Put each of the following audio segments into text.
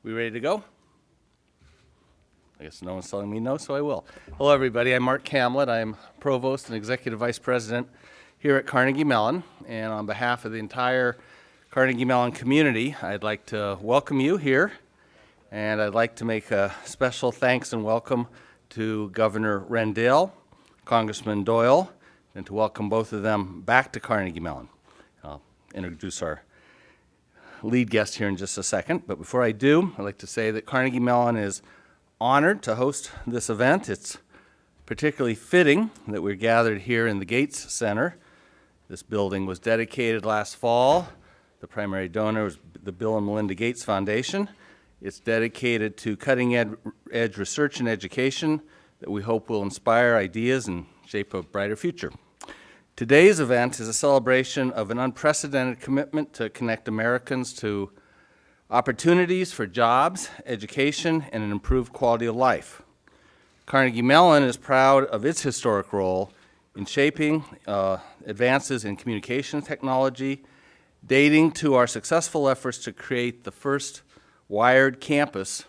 We ready to go? I guess no one's telling me no, so I will. Hello, everybody. I'm Mark Camlett. I'm Provost and Executive Vice President here at Carnegie Mellon. And on behalf of the entire Carnegie Mellon community, I'd like to welcome you here. And I'd like to make a special thanks and welcome to Governor Rendell, Congressman Doyle, and to welcome both of them back to Carnegie Mellon. I'll introduce our lead guest here in just a second, but before I do, I'd like to say that Carnegie Mellon is honored to host this event. It's particularly fitting that we're gathered here in the Gates Center. This building was dedicated last fall. The primary donor was the Bill and Melinda Gates Foundation. It's dedicated to cutting-edge research and education that we hope will inspire ideas and shape a brighter future. Today's event is a celebration of an unprecedented commitment to connect Americans to opportunities for jobs, education, and an improved quality of life. Carnegie Mellon is proud of its historic role in shaping advances in communication technology, dating to our successful efforts to create the first wired campus,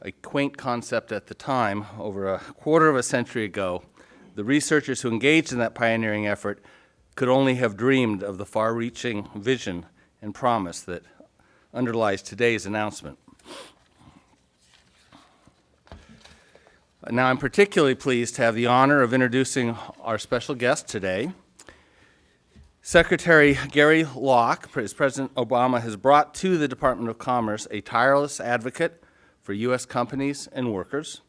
a quaint concept at the time, over a quarter of a century ago. The researchers who engaged in that pioneering effort could only have dreamed of the far-reaching vision and promise that underlies today's announcement. Now, I'm particularly pleased to have the honor of introducing our special guest today. Secretary Gary Locke, President Obama has brought to the Department of Commerce a tireless advocate for U.S. companies and workers.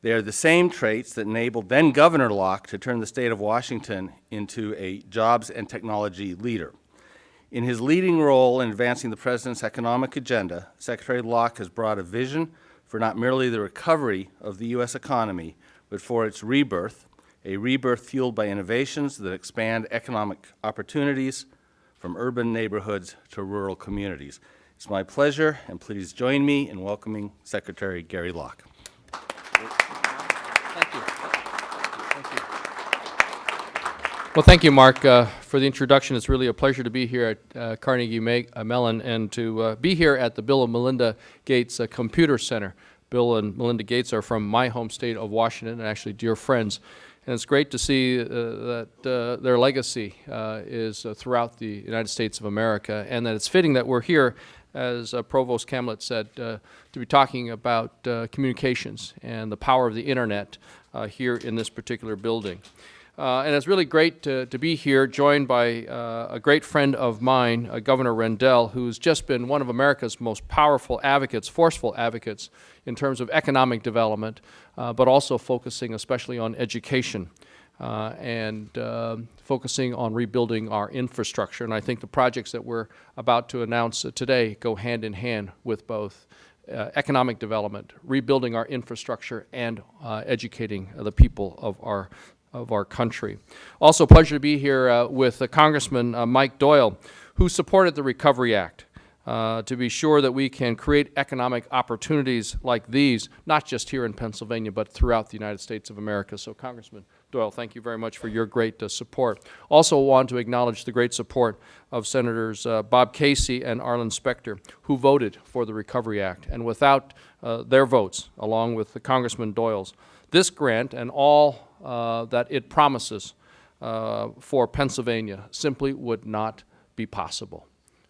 They are the same traits that enabled then Governor Locke to turn the state of Washington into a jobs and technology leader. In his leading role in advancing the President's economic agenda, Secretary Locke has brought a vision for not merely the recovery of the U.S. economy, but for its rebirth, a rebirth fueled by innovations that expand economic opportunities from urban neighborhoods to rural communities. It's my pleasure, and please join me in welcoming Secretary Gary Locke. Thank you. Well, thank you, Mark, for the introduction. It's really a pleasure to be here at Carnegie Mellon and to be here at the Bill and Melinda Gates Computer Center. Bill and Melinda Gates are from my home state of Washington, and actually dear friends. And it's great to see that their legacy is throughout the United States of America, and that it's fitting that we're here, as Provost Camlett said, to be talking about communications and the power of the internet here in this particular building. And it's really great to be here, joined by a great friend of mine, Governor Rendell, who's just been one of America's most powerful advocates, forceful advocates, in terms of economic development, but also focusing especially on education and focusing on rebuilding our infrastructure. And I think the projects that we're about to announce today go hand in hand with both economic development, rebuilding our infrastructure, and educating the people of our country. Also a pleasure to be here with Congressman Mike Doyle, who supported the Recovery Act to be sure that we can create economic opportunities like these, not just here in Pennsylvania, but throughout the United States of America. So Congressman Doyle, thank you very much for your great support. Also want to acknowledge the great support of Senators Bob Casey and Arlen Specter, who voted for the Recovery Act. And without their votes, along with the Congressman Doyle's, this grant and all that it promises for Pennsylvania simply would not be possible.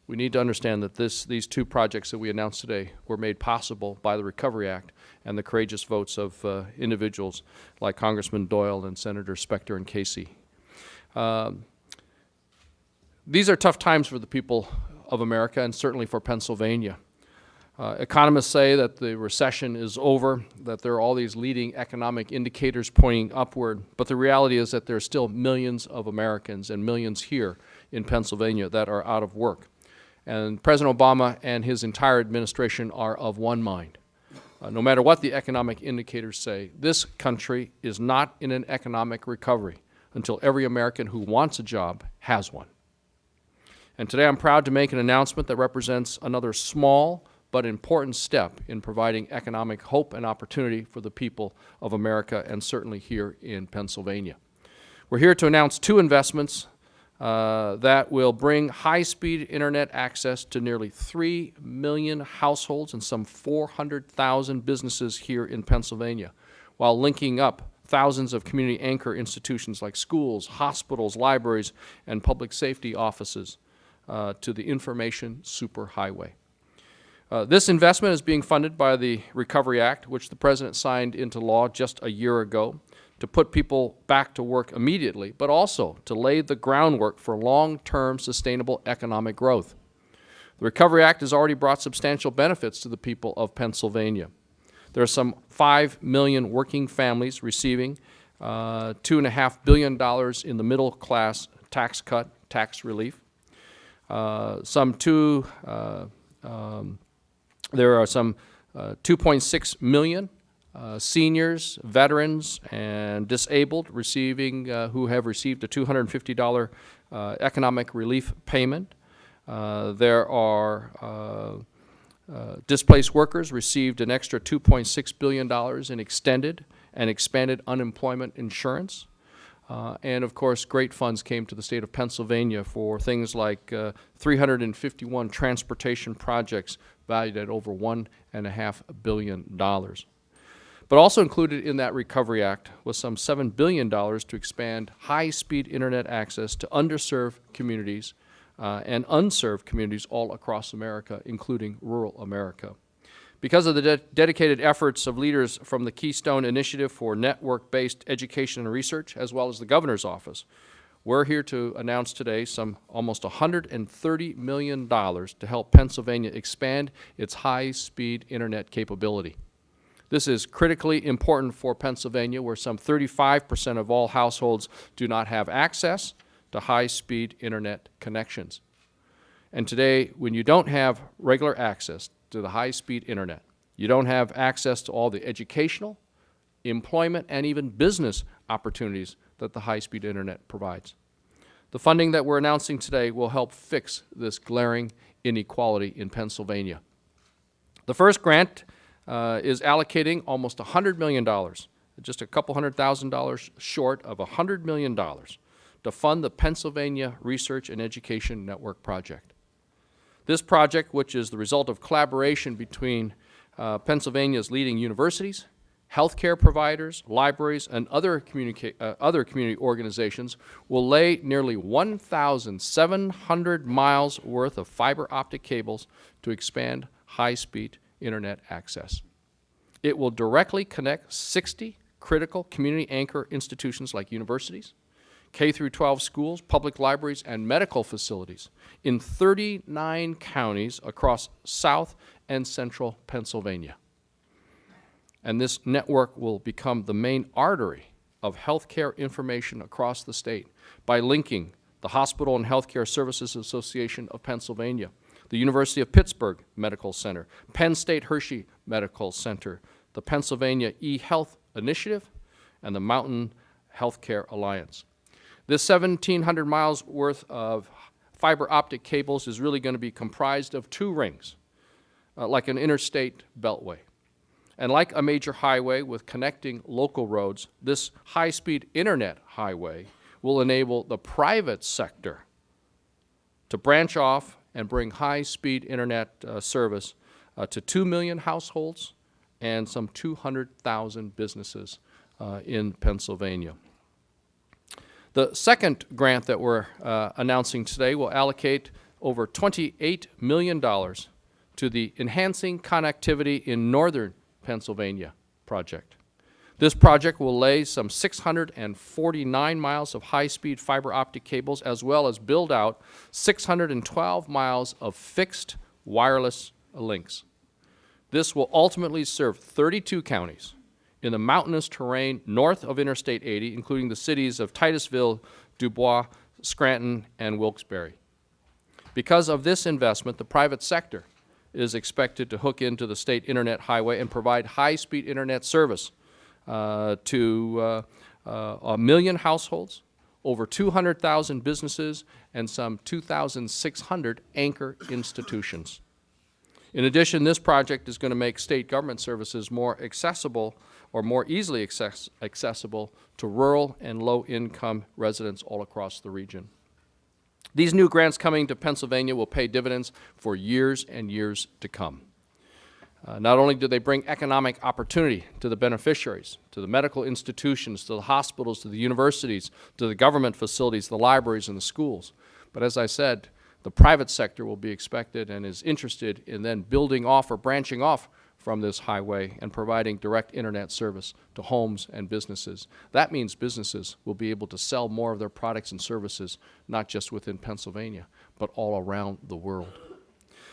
We need to understand that these two projects that we announced today were made possible by the Recovery Act and the courageous votes of individuals like Congressman Doyle and Senator Specter and Casey. These are tough times for the people of America and certainly for Pennsylvania. Economists say that the recession is over, that there are all these leading economic indicators pointing upward, but the reality is that there are still millions of Americans and millions here in Pennsylvania that are out of work. And President Obama and his entire administration are of one mind. No matter what the economic indicators say, this country is not in an economic recovery until every American who wants a job has one. And today I'm proud to make an announcement that represents another small but important step in providing economic hope and opportunity for the people of America and certainly here in Pennsylvania. We're here to announce two investments that will bring high-speed internet access to nearly 3 million households and some 400,000 businesses here in Pennsylvania, while linking up thousands of community anchor institutions like schools, hospitals, libraries, and public safety offices to the information superhighway. This investment is being funded by the Recovery Act, which the President signed into law just a year ago, to put people back to work immediately, but also to lay the groundwork for long-term sustainable economic growth. The Recovery Act has already brought substantial benefits to the people of Pennsylvania. There are some 5 million working families receiving $2.5 billion in the middle class tax cut, tax relief. There are some 2.6 million seniors, veterans, and disabled who have received a $250 economic relief payment. There are displaced workers received an extra $2.6 billion in extended and expanded unemployment insurance. And of course, great funds came to the state of Pennsylvania for things like 351 transportation projects valued at over $1.5 billion. But also included in that Recovery Act was some $7 billion to expand high-speed internet access to underserved communities and unserved communities all across America, including rural America. Because of the dedicated efforts of leaders from the Keystone Initiative for Network-Based Education and Research, as well as the Governor's Office, we're here to announce today some almost $130 million to help Pennsylvania expand its high-speed internet capability. This is critically important for Pennsylvania, where some 35% of all households do not have access to high-speed internet connections. And today, when you don't have regular access to the high-speed internet, you don't have access to all the educational, employment, and even business opportunities that the high-speed internet provides. The funding that we're announcing today will help fix this glaring inequality in Pennsylvania. The first grant is allocating almost $100 million, just a couple $100,000 short of $100 million, to fund the Pennsylvania Research and Education Network project. This project, which is the result of collaboration between Pennsylvania's leading universities, healthcare providers, libraries, and other community organizations, will lay nearly 1,700 miles worth of fiber optic cables to expand high-speed internet access. It will directly connect 60 critical community anchor institutions like universities, K-12 schools, public libraries, and medical facilities in 39 counties across South and Central Pennsylvania. And this network will become the main artery of healthcare information across the state by linking the Hospital and Healthcare Services Association of Pennsylvania, the University of Pittsburgh Medical Center, Penn State Hershey Medical Center, the Pennsylvania eHealth Initiative, and the Mountain Healthcare Alliance. This 1,700 miles worth of fiber optic cables is really going to be comprised of two rings, like an interstate beltway. And like a major highway with connecting local roads, this high-speed internet highway will enable the private sector to branch off and bring high-speed internet service to 2 million households and some 200,000 businesses in Pennsylvania. The second grant that we're announcing today will allocate over $28 million to the Enhancing Connectivity in Northern Pennsylvania project. This project will lay some 649 miles of high-speed fiber optic cables, as well as build out 612 miles of fixed wireless links. This will ultimately serve 32 counties in the mountainous terrain north of Interstate 80, including the cities of Titusville, Dubois, Scranton, and Wilkes-Barre. Because of this investment, the private sector is expected to hook into the state internet highway and provide high-speed internet service to 1 million households, over 200,000 businesses, and some 2,600 anchor institutions. In addition, this project is going to make state government services more accessible or more easily accessible to rural and low-income residents all across the region. These new grants coming to Pennsylvania will pay dividends for years and years to come. Not only do they bring economic opportunity to the beneficiaries, to the medical institutions, to the hospitals, to the universities, to the government facilities, the libraries, and the schools, but as I said, the private sector will be expected and is interested in then building off or branching off from this highway and providing direct internet service to homes and businesses. That means businesses will be able to sell more of their products and services, not just within Pennsylvania, but all around the world.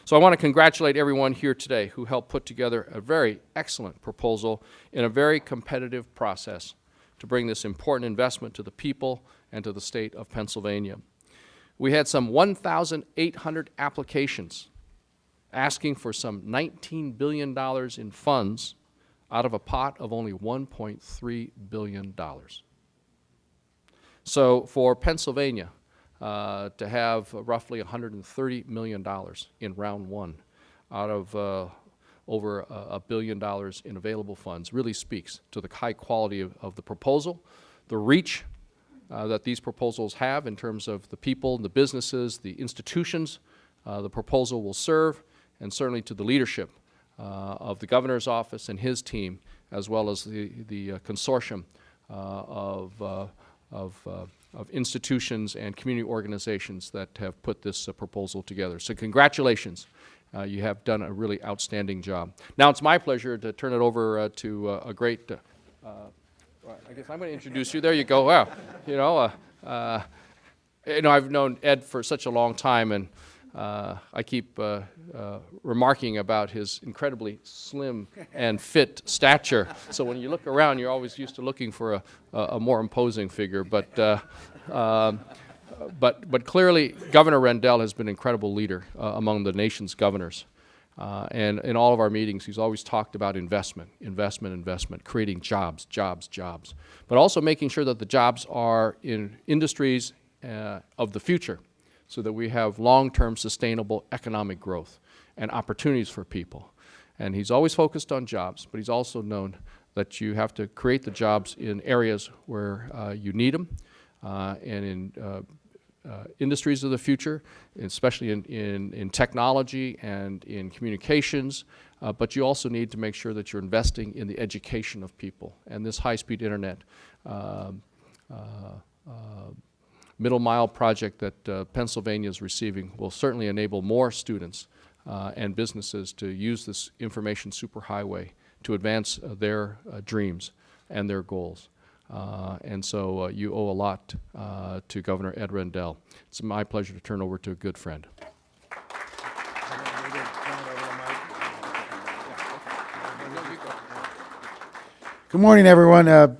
So I want to congratulate everyone here today who helped put together a very excellent proposal in a very competitive process to bring this important investment to the people and to the state of Pennsylvania. We had some 1,800 applications asking for some $19 billion in funds out of a pot of only $1.3 billion. So for Pennsylvania, to have roughly $130 million in round one out of over $1 billion in available funds really speaks to the high quality of the proposal, the reach that these proposals have in terms of the people, the businesses, the institutions the proposal will serve, and certainly to the leadership of the governor's office and his team, as well as the consortium of institutions and community organizations that have put this proposal together. So congratulations. You have done a really outstanding job. Now it's my pleasure to turn it over to a great, I guess I'm going to introduce you. There you go. Wow. I've known Ed for such a long time, and I keep remarking about his incredibly slim and fit stature. So when you look around, you're always used to looking for a more imposing figure. But clearly, Governor Rendell has been an incredible leader among the nation's governors. And in all of our meetings, he's always talked about investment, creating jobs, but also making sure that the jobs are in industries of the future, so that we have long-term sustainable economic growth and opportunities for people. And he's always focused on jobs, but he's also known that you have to create the jobs in areas where you need them, and in industries of the future, especially in technology and in communications, but you also need to make sure that you're investing in the education of people. And this high-speed internet middle mile project that Pennsylvania is receiving will certainly enable more students and businesses to use this information superhighway to advance their dreams and their goals. And so you owe a lot to Governor Ed Rendell. It's my pleasure to turn over to a good friend. Good morning, everyone.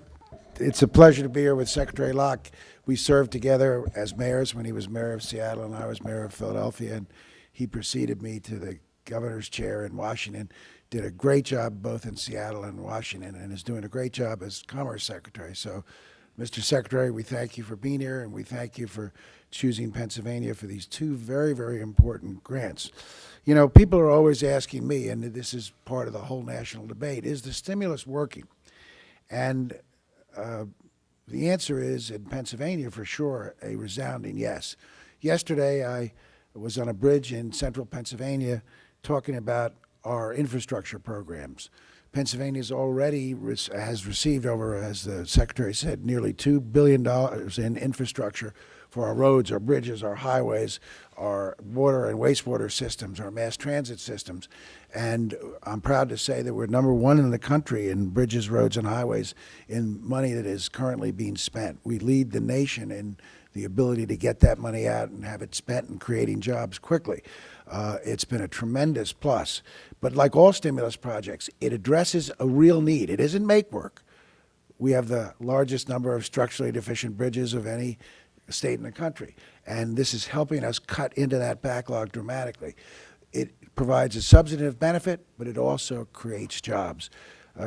It's a pleasure to be here with Secretary Locke. We served together as mayors when he was mayor of Seattle and I was mayor of Philadelphia, and he preceded me to the governor's chair in Washington. Did a great job both in Seattle and Washington, and is doing a great job as Commerce Secretary. So, Mr. Secretary, we thank you for being here, and we thank you for choosing Pennsylvania for these two very, very important grants. You know, people are always asking me, and this is part of the whole national debate, is the stimulus working? And the answer is, in Pennsylvania, for sure, a resounding yes. Yesterday, I was on a bridge in central Pennsylvania talking about our infrastructure programs. Pennsylvania already has received over, as the Secretary said, nearly $2 billion in infrastructure for our roads, our bridges, our highways, our water and wastewater systems, our mass transit systems. And I'm proud to say that we're #1 in the country in bridges, roads, and highways in money that is currently being spent. We lead the nation in the ability to get that money out and have it spent in creating jobs quickly. It's been a tremendous plus. But like all stimulus projects, it addresses a real need. It isn't make work. We have the largest number of structurally deficient bridges of any state in the country, and this is helping us cut into that backlog dramatically. It provides a substantive benefit, but it also creates jobs.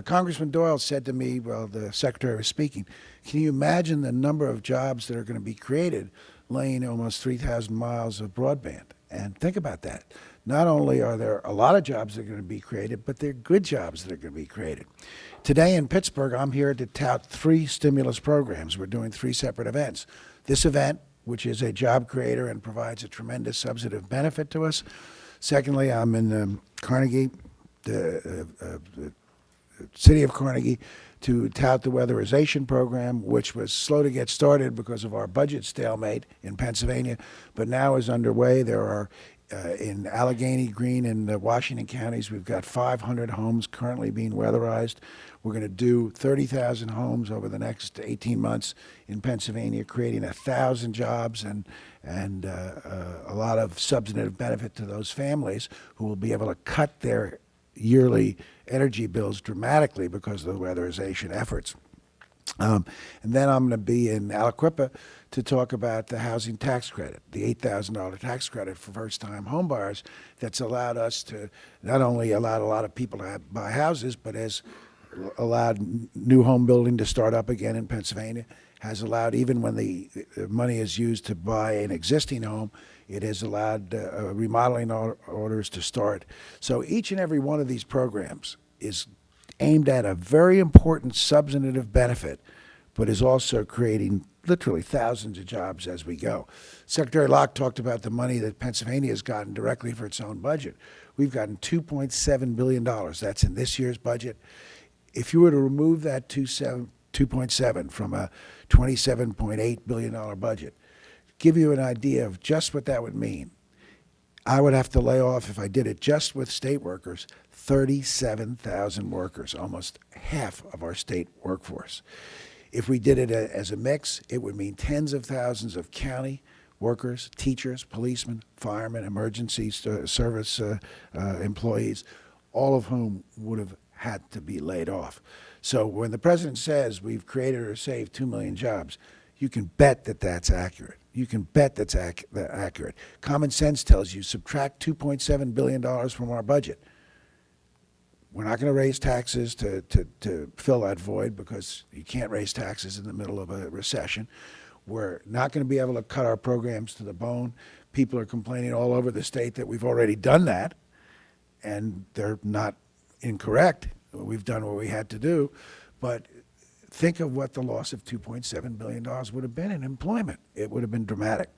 Congressman Doyle said to me while the Secretary was speaking, can you imagine the number of jobs that are going to be created laying almost 3,000 miles of broadband? And think about that. Not only are there a lot of jobs that are going to be created, but they're good jobs that are going to be created. Today in Pittsburgh, I'm here to tout 3 stimulus programs. We're doing 3 separate events. This event which is a job creator and provides a tremendous substantive benefit to us. Secondly, I'm in Carnegie, the city of Carnegie, to tout the Weatherization Program, which was slow to get started because of our budget stalemate in Pennsylvania, but now is underway. There are, in Allegheny, Greene, and Washington counties, we've got 500 homes currently being weatherized. We're going to do 30,000 homes over the next 18 months in Pennsylvania, creating 1,000 jobs and a lot of substantive benefit to those families who will be able to cut their yearly energy bills dramatically because of the weatherization efforts. And then I'm going to be in Aliquippa to talk about the housing tax credit, the $8,000 tax credit for first-time homebuyers that's allowed us to not only allow a lot of people to buy houses, but has allowed new home building to start up again in Pennsylvania, has allowed, even when the money is used to buy an existing home, it has allowed remodeling orders to start. So each and every one of these programs is aimed at a very important substantive benefit, but is also creating literally thousands of jobs as we go. Secretary Locke talked about the money that Pennsylvania has gotten directly for its own budget. We've gotten $2.7 billion. That's in this year's budget. If you were to remove that 2.7 from a $27.8 billion budget, give you an idea of just what that would mean. I would have to lay off, if I did it just with state workers, 37,000 workers, almost half of our state workforce. If we did it as a mix, it would mean tens of thousands of county workers, teachers, policemen, firemen, emergency service employees, all of whom would have had to be laid off. So when the president says we've created or saved 2 million jobs, you can bet that that's accurate. You can bet that's accurate. Common sense tells you subtract $2.7 billion from our budget. We're not going to raise taxes to fill that void because you can't raise taxes in the middle of a recession. We're not going to be able to cut our programs to the bone. People are complaining all over the state that we've already done that, and they're not incorrect. We've done what we had to do, but think of what the loss of $2.7 billion would have been in employment. It would have been dramatic.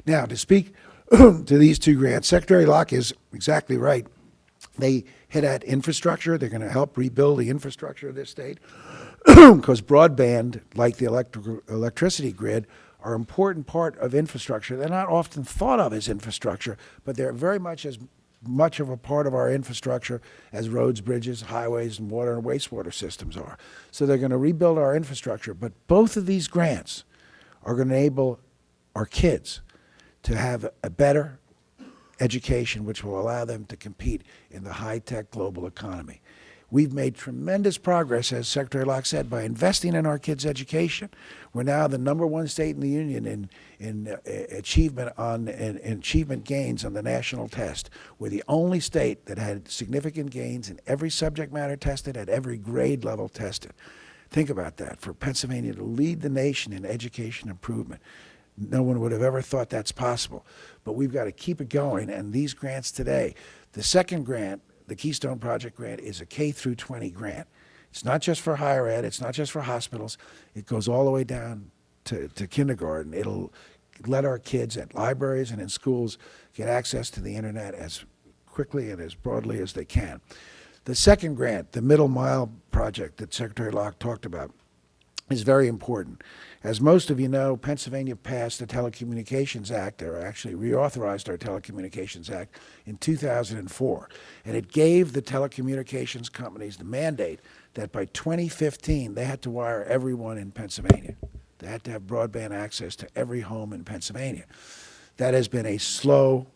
Now, to speak to these two grants, Secretary Locke is exactly right. They hit at infrastructure. They're going to help rebuild the infrastructure of this state because broadband, like the electricity grid, are an important part of infrastructure. They're not often thought of as infrastructure, but they're very much as much of a part of our infrastructure as roads, bridges, highways, and water and wastewater systems are. So they're going to rebuild our infrastructure. But both of these grants are going to enable our kids to have a better education, which will allow them to compete in the high-tech global economy. We've made tremendous progress, as Secretary Locke said, by investing in our kids' education. We're now the #1 state in the union in achievement gains on the national test. We're the only state that had significant gains in every subject matter tested at every grade level tested. Think about that, for Pennsylvania to lead the nation in education improvement. No one would have ever thought that's possible. But we've got to keep it going, and these grants today, the second grant, the Keystone Project grant, is a K through 20 grant. It's not just for higher ed, it's not just for hospitals, it goes all the way down to kindergarten. It'll let our kids at libraries and in schools get access to the internet as quickly and as broadly as they can. The second grant, the Middle Mile project that Secretary Locke talked about, is very important. As most of you know, Pennsylvania passed the Telecommunications Act, or actually reauthorized our Telecommunications Act in 2004. And it gave the telecommunications companies the mandate that by 2015, they had to wire everyone in Pennsylvania. They had to have broadband access to every home in Pennsylvania. That has been a slow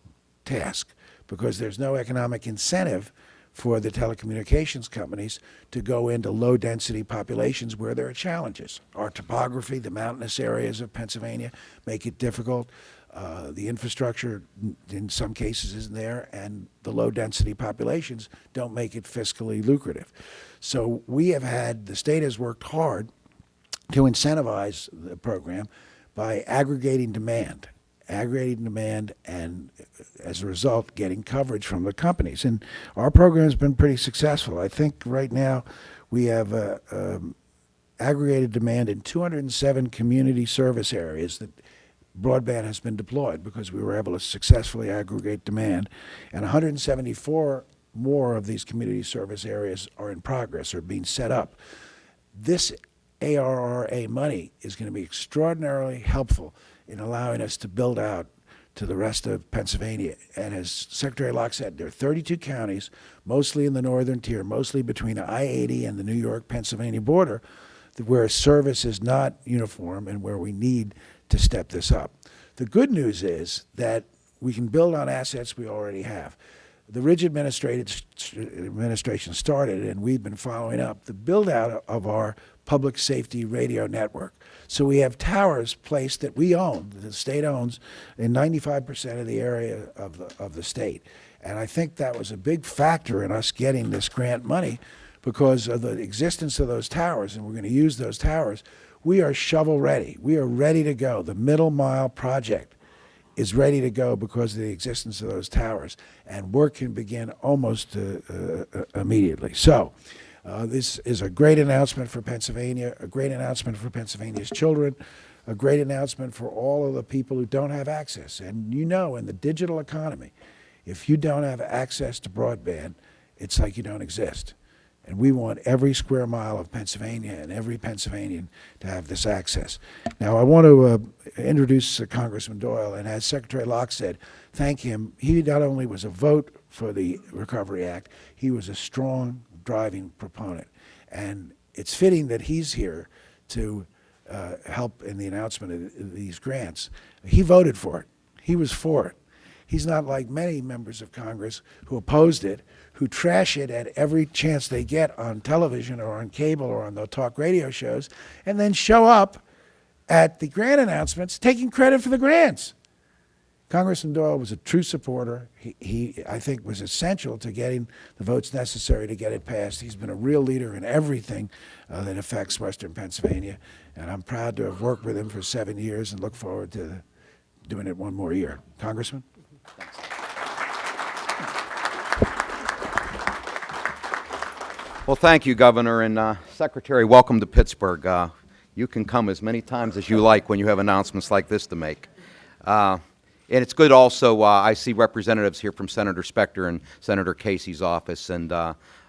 task because there's no economic incentive for the telecommunications companies to go into low-density populations where there are challenges. Our topography, the mountainous areas of Pennsylvania make it difficult. The infrastructure, in some cases, isn't there, and the low-density populations don't make it fiscally lucrative. So we have had, the state has worked hard to incentivize the program by aggregating demand, and as a result, getting coverage from the companies. And our program has been pretty successful. I think right now we have aggregated demand in 207 community service areas that broadband has been deployed because we were able to successfully aggregate demand, and 174 more of these community service areas are in progress or being set up. This ARRA money is going to be extraordinarily helpful in allowing us to build out to the rest of Pennsylvania. And as Secretary Locke said, there are 32 counties, mostly in the northern tier, mostly between I-80 and the New York-Pennsylvania border, where service is not uniform and where we need to step this up. The good news is that we can build on assets we already have. The Ridge administration started, and we've been following up, the build-out of our public safety radio network. So we have towers placed that we own, that the state owns, in 95% of the area of the state. And I think that was a big factor in us getting this grant money because of the existence of those towers, and we're going to use those towers. We are shovel ready. We are ready to go. The Middle Mile project is ready to go because of the existence of those towers, and work can begin almost immediately. So this is a great announcement for Pennsylvania, a great announcement for Pennsylvania's children, a great announcement for all of the people who don't have access. And you know, in the digital economy, if you don't have access to broadband, it's like you don't exist. And we want every square mile of Pennsylvania and every Pennsylvanian to have this access. Now, I want to introduce Congressman Doyle, and as Secretary Locke said, thank him. He not only was a vote for the Recovery Act, he was a strong driving proponent. And it's fitting that he's here to help in the announcement of these grants. He voted for it. He was for it. He's not like many members of Congress who opposed it, who trash it at every chance they get on television or on cable or on the talk radio shows, and then show up at the grant announcements taking credit for the grants. Congressman Doyle was a true supporter. He, I think, was essential to getting the votes necessary to get it passed. He's been a real leader in everything that affects Western Pennsylvania, and I'm proud to have worked with him for 7 years and look forward to doing it one more year. Congressman? Thanks. Well, thank you, Governor, and Secretary, welcome to Pittsburgh. You can come as many times as you like when you have announcements like this to make. And it's good also, I see representatives here from Senator Specter and Senator Casey's office, and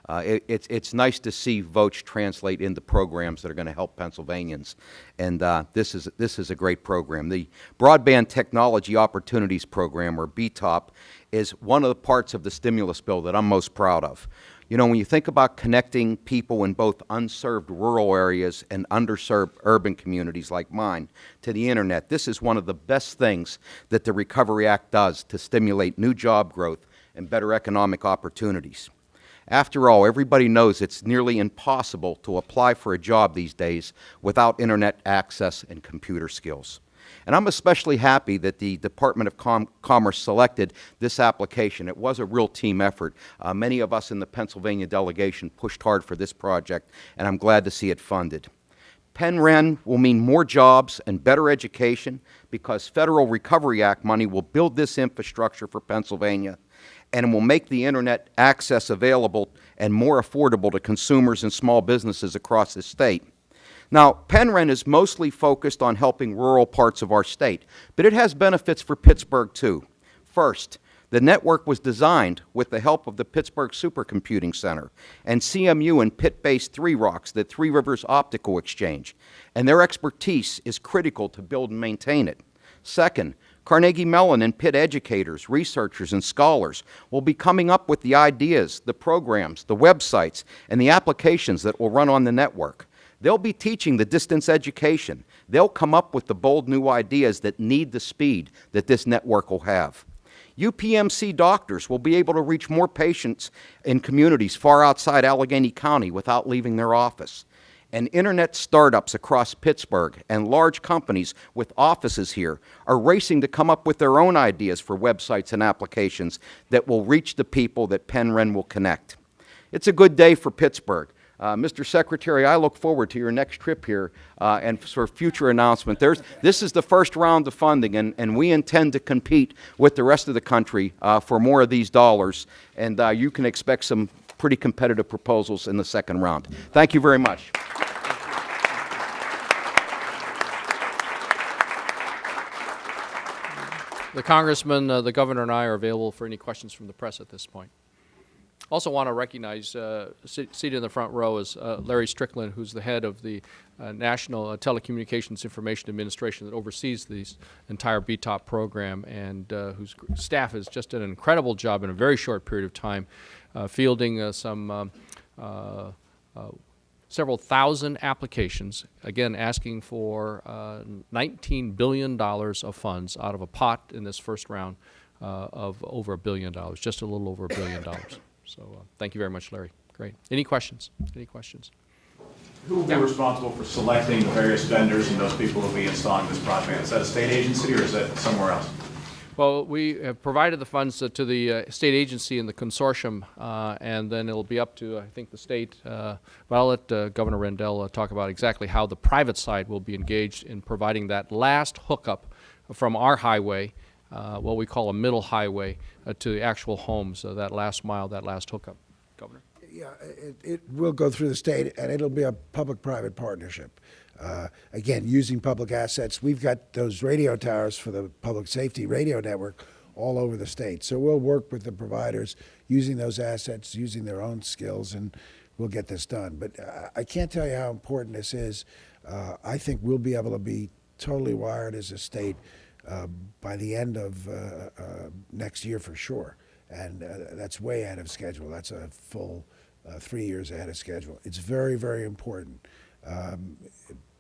it's nice to see votes translate into programs that are going to help Pennsylvanians. And this is a great program. The Broadband Technology Opportunities Program, or BTOP, is one of the parts of the stimulus bill that I'm most proud of. You know, when you think about connecting people in both unserved rural areas and underserved urban communities like mine to the internet, this is one of the best things that the Recovery Act does to stimulate new job growth and better economic opportunities. After all, everybody knows it's nearly impossible to apply for a job these days without internet access and computer skills. And I'm especially happy that the Department of Commerce selected this application. It was a real team effort. Many of us in the Pennsylvania delegation pushed hard for this project, and I'm glad to see it funded. PenRen will mean more jobs and better education because Federal Recovery Act money will build this infrastructure for Pennsylvania, and it will make the internet access available and more affordable to consumers and small businesses across the state. Now, PenRen is mostly focused on helping rural parts of our state, but it has benefits for Pittsburgh too. First, the network was designed with the help of the Pittsburgh Supercomputing Center and CMU and Pitt-based Three Rocks, the Three Rivers Optical Exchange, and their expertise is critical to build and maintain it. Second, Carnegie Mellon and Pitt educators, researchers, and scholars will be coming up with the ideas, the programs, the websites, and the applications that will run on the network. They'll be teaching the distance education. They'll come up with the bold new ideas that need the speed that this network will have. UPMC doctors will be able to reach more patients in communities far outside Allegheny County without leaving their office. And internet startups across Pittsburgh and large companies with offices here are racing to come up with their own ideas for websites and applications that will reach the people that PenRen will connect. It's a good day for Pittsburgh. Mr. Secretary, I look forward to your next trip here and for future announcement. This is the first round of funding, and we intend to compete with the rest of the country for more of these dollars, and you can expect some pretty competitive proposals in the second round. Thank you very much. The Congressman, the Governor, and I are available for any questions from the press at this point. Also want to recognize, seated in the front row is Larry Strickland, who's the head of the National Telecommunications Information Administration that oversees the entire BTOP program, and whose staff has just done an incredible job in a very short period of time, fielding several thousand applications, again asking for $19 billion of funds out of a pot in this first round of over $1 billion, just a little over $1 billion. So thank you very much, Larry. Great. Any questions? Any questions? Who will be responsible for selecting the various vendors and those people who will be installing this broadband? Is that a state agency or is that somewhere else? Well, we have provided the funds to the state agency and the consortium, and then it'll be up to, I think, the state. But I'll let Governor Rendell talk about exactly how the private side will be engaged in providing that last hookup from our highway, what we call a middle highway, to the actual homes, that last mile, that last hookup. Governor? Yeah, it will go through the state, and it'll be a public-private partnership. Again, using public assets. We've got those radio towers for the public safety radio network all over the state. So we'll work with the providers using those assets, using their own skills, and we'll get this done. But I can't tell you how important this is. I think we'll be able to be totally wired as a state by the end of next year for sure. And that's way ahead of schedule. That's a full 3 years ahead of schedule. It's very, very important.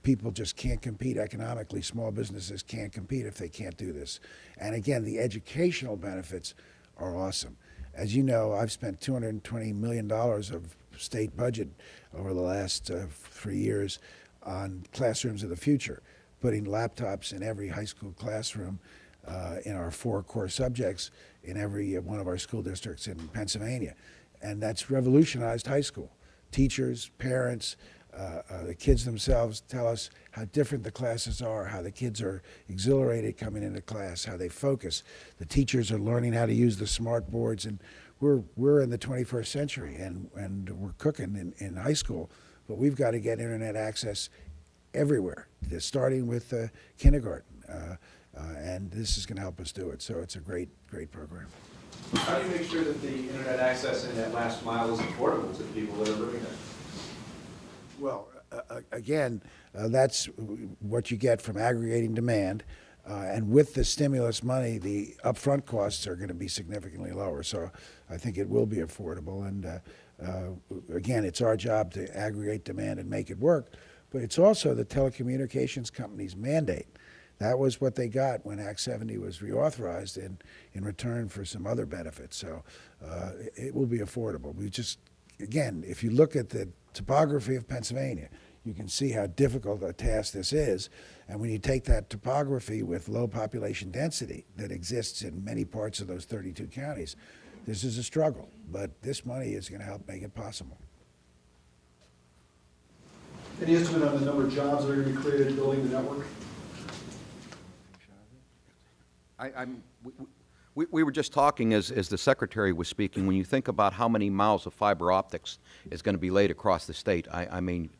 People just can't compete economically. Small businesses can't compete if they can't do this. And again, the educational benefits are awesome. As you know, I've spent $220 million of state budget over the last 3 years on classrooms of the future, putting laptops in every high school classroom in our 4 core subjects in every one of our school districts in Pennsylvania. And that's revolutionized high school. Teachers, parents, the kids themselves tell us how different the classes are, how the kids are exhilarated coming into class, how they focus. The teachers are learning how to use the smart boards, and we're in the 21st century, and we're cooking in high school, but we've got to get internet access everywhere, starting with kindergarten, and this is going to help us do it. So it's a great, great program. How do you make sure that the internet access in that last mile is affordable to the people that are living there? Well, again, that's what you get from aggregating demand. And with the stimulus money, the upfront costs are going to be significantly lower. So I think it will be affordable. And again, it's our job to aggregate demand and make it work. But it's also the telecommunications companies' mandate. That was what they got when Act 70 was reauthorized in return for some other benefits. So it will be affordable. We just, again, if you look at the topography of Pennsylvania, you can see how difficult a task this is. And when you take that topography with low population density that exists in many parts of those 32 counties, this is a struggle. But this money is going to help make it possible. Any estimate on the number of jobs that are going to be created building the network? We were just talking as the Secretary was speaking, when you think about how many miles of fiber optics is going to be laid across the state, I mean,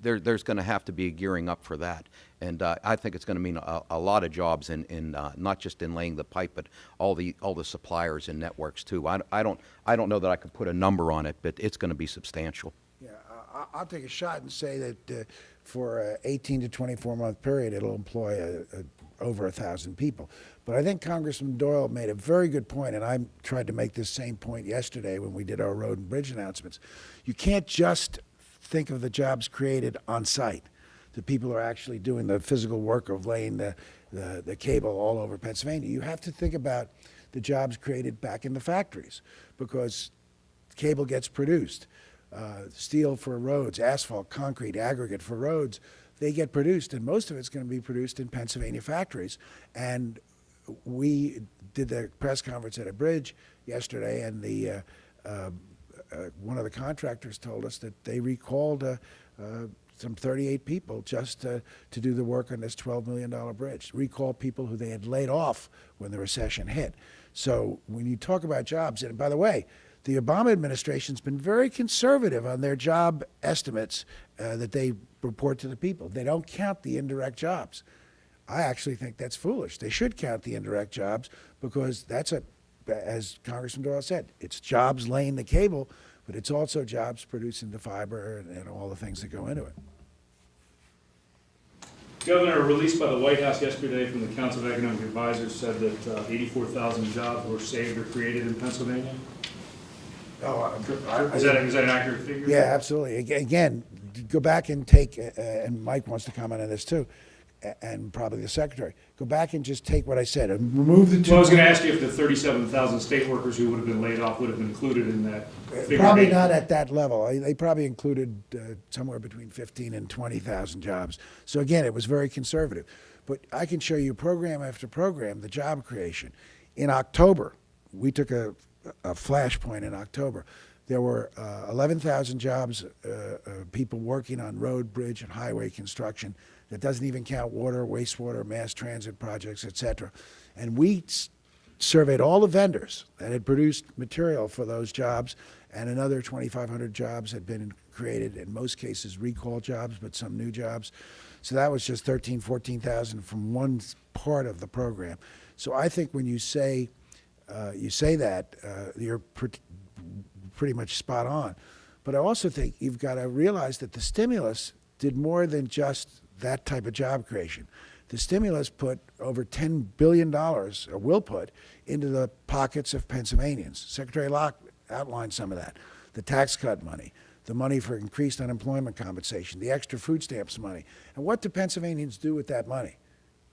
there's going to have to be a gearing up for that. And I think it's going to mean a lot of jobs in not just in laying the pipe, but all the suppliers and networks too. I don't know that I could put a number on it, but it's going to be substantial. Yeah, I'll take a shot and say that for an 18 to 24-month period, it'll employ over 1,000 people. But I think Congressman Doyle made a very good point, and I tried to make this same point yesterday when we did our road and bridge announcements. You can't just think of the jobs created on site. The people are actually doing the physical work of laying the cable all over Pennsylvania. You have to think about the jobs created back in the factories, because cable gets produced. Steel for roads, asphalt, concrete, aggregate for roads, they get produced, and most of it's going to be produced in Pennsylvania factories. And we did the press conference at a bridge yesterday, and the one of the contractors told us that they recalled some 38 people just to do the work on this $12 million bridge. Recall people who they had laid off when the recession hit. So when you talk about jobs, and by the way, the Obama administration's been very conservative on their job estimates that they report to the people. They don't count the indirect jobs. I actually think that's foolish. They should count the indirect jobs because that's as Congressman Doyle said, it's jobs laying the cable, but it's also jobs producing the fiber and all the things that go into it. Governor, a release by the White House yesterday from the Council of Economic Advisors said that 84,000 jobs were saved or created in Pennsylvania. Oh, Is that an accurate figure? yeah, absolutely. Again, go back and take, and Mike wants to comment on this too, and probably the Secretary. Go back and just take what I said and remove the two. Well, I was going to ask you if the 37,000 state workers who would have been laid off would have been included in that figure. Probably not at that level. They probably included somewhere between 15 and 20,000 jobs. So again, it was very conservative. But I can show you program after program, the job creation. In October, we took a flashpoint in October. There were 11,000 jobs, people working on road, bridge, and highway construction. That doesn't even count water, wastewater, mass transit projects, et cetera. And we surveyed all the vendors that had produced material for those jobs, and another 2,500 jobs had been created, in most cases recall jobs, but some new jobs. So that was just 13,000, 14,000 from one part of the program. So I think when you say that, you're pretty much spot on. But I also think you've got to realize that the stimulus did more than just that type of job creation. The stimulus put over $10 billion, or will put, into the pockets of Pennsylvanians. Secretary Locke outlined some of that. The tax cut money, the money for increased unemployment compensation, the extra food stamps money. And what do Pennsylvanians do with that money?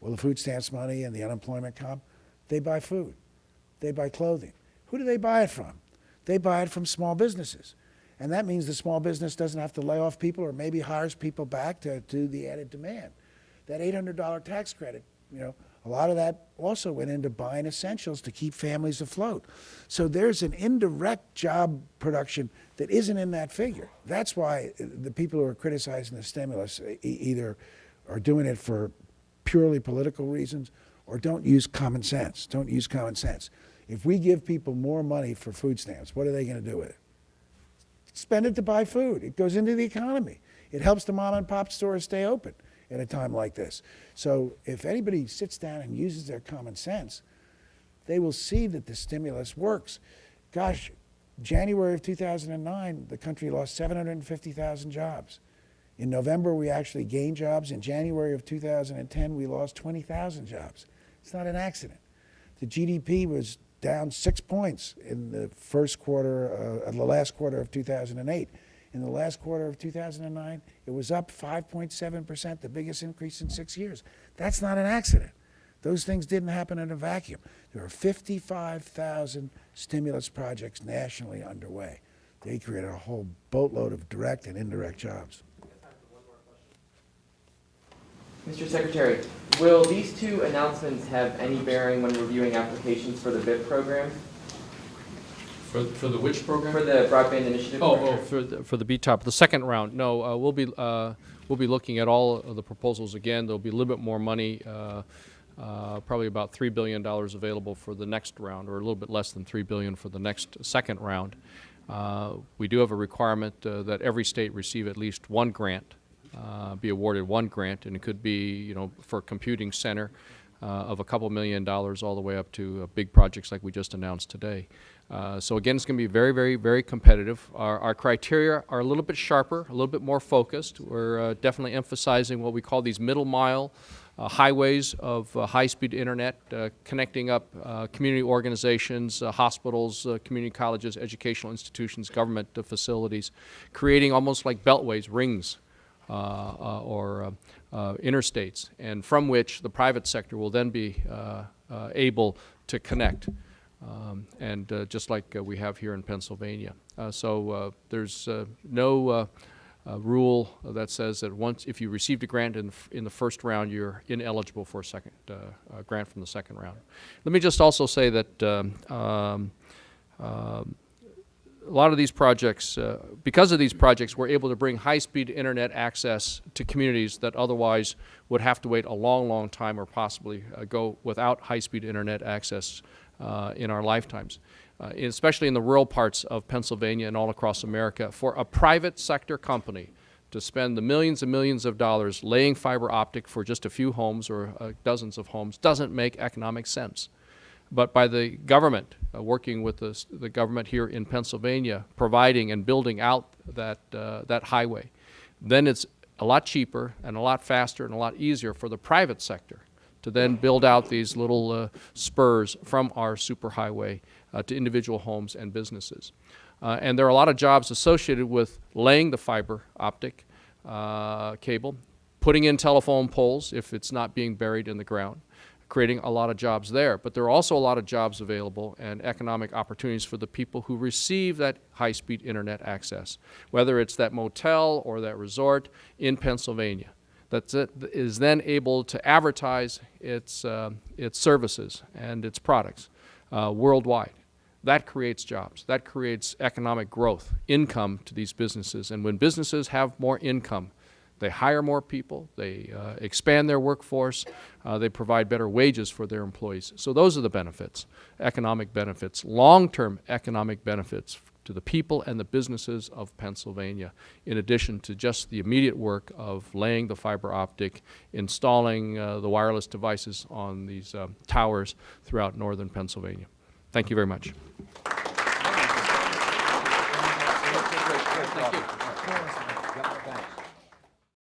Well, the food stamps money and the unemployment comp, they buy food. They buy clothing. Who do they buy it from? They buy it from small businesses. And that means the small business doesn't have to lay off people or maybe hires people back to do the added demand. That $800 tax credit, a lot of that also went into buying essentials to keep families afloat. So there's an indirect job production that isn't in that figure. That's why the people who are criticizing the stimulus either are doing it for purely political reasons or don't use common sense. Don't use common sense. If we give people more money for food stamps, what are they going to do with it? Spend it to buy food. It goes into the economy. It helps the mom and pop stores stay open at a time like this. So if anybody sits down and uses their common sense, they will see that the stimulus works. Gosh, January of 2009, the country lost 750,000 jobs. In November, we actually gained jobs. In January of 2010, we lost 20,000 jobs. It's not an accident. The GDP was down 6 points in the first quarter, the last quarter of 2008. In the last quarter of 2009, it was up 5.7%, the biggest increase in 6 years. That's not an accident. Those things didn't happen in a vacuum. There are 55,000 stimulus projects nationally underway. They created a whole boatload of direct and indirect jobs. Mr. Secretary, will these two announcements have any bearing when reviewing applications for the BIP program? For the which program? For the Broadband Initiative program? For the BTOP, the second round. No, we'll be looking at all of the proposals again. There'll be a little bit more money, probably about $3 billion available for the next round, or a little bit less than $3 billion for the next second round. We do have a requirement that every state receive at least one grant. Be awarded one grant, and it could be, for a computing center of a couple $1 million all the way up to big projects like we just announced today. So again, it's going to be very, very, very competitive. Our criteria are a little bit sharper, a little bit more focused. We're definitely emphasizing what we call these middle mile highways of high-speed internet, connecting up community organizations, hospitals, community colleges, educational institutions, government facilities, creating almost like beltways, rings, or interstates, and from which the private sector will then be able to connect, and just like we have here in Pennsylvania. So there's no rule that says that if you received a grant in the first round, you're ineligible for a second grant from the second round. Let me just also say that a lot of these projects, because of these projects, we're able to bring high-speed internet access to communities that otherwise would have to wait a long, long time or possibly go without high-speed internet access in our lifetimes, especially in the rural parts of Pennsylvania and all across America. For a private sector company to spend the millions and millions of dollars laying fiber optic for just a few homes or dozens of homes doesn't make economic sense. But by the government, working with the government here in Pennsylvania, providing and building out that highway, then it's a lot cheaper and a lot faster and a lot easier for the private sector to then build out these little spurs from our superhighway to individual homes and businesses. And there are a lot of jobs associated with laying the fiber optic cable, putting in telephone poles if it's not being buried in the ground, creating a lot of jobs there. But there are also a lot of jobs available and economic opportunities for the people who receive that high-speed internet access, whether it's that motel or that resort in Pennsylvania that is then able to advertise its services and its products worldwide. That creates jobs. That creates economic growth, income to these businesses. And when businesses have more income, they hire more people, they expand their workforce, they provide better wages for their employees. So those are the benefits, economic benefits, long-term economic benefits to the people and the businesses of Pennsylvania, in addition to just the immediate work of laying the fiber optic, installing the wireless devices on these towers throughout northern Pennsylvania. Thank you very much. Thank you.